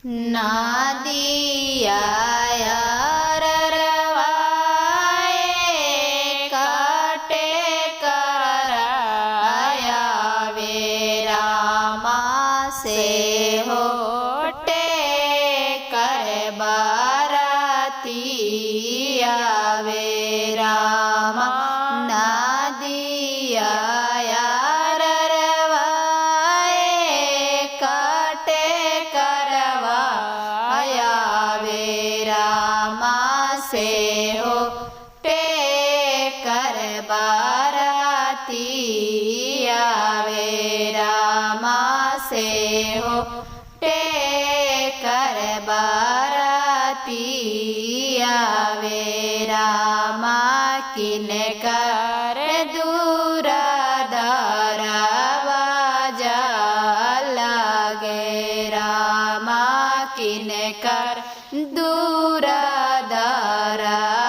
नादिया से होटे कर बारातिया वे रामा नादिया काटे करवाया वे रामा से होटे कर बारातिया वे रामा से होटे कर बारातिया वे रामा किन कर दूरा दरवाजा लगे रामा किन कर दूरा दरवाजा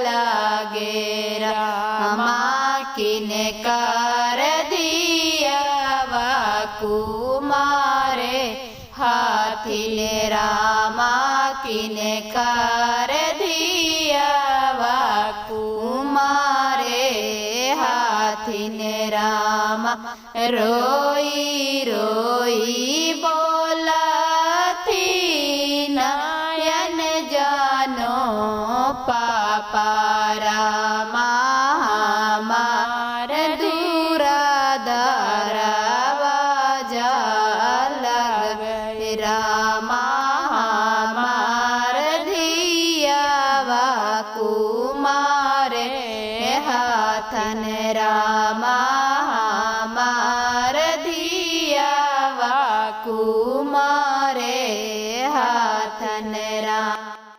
लगे रामा किन कर दिया कुमारे हाथिले रामा किन कर दिया कुमारे हाथिले रामा रोई रोई बोला थी नयन जानो पापा रामा हमार दूरा दरवाजा लगे रामा हमार धियावा कुमारे हाथन रामा हमार धियावा कुमारे हाथन राम।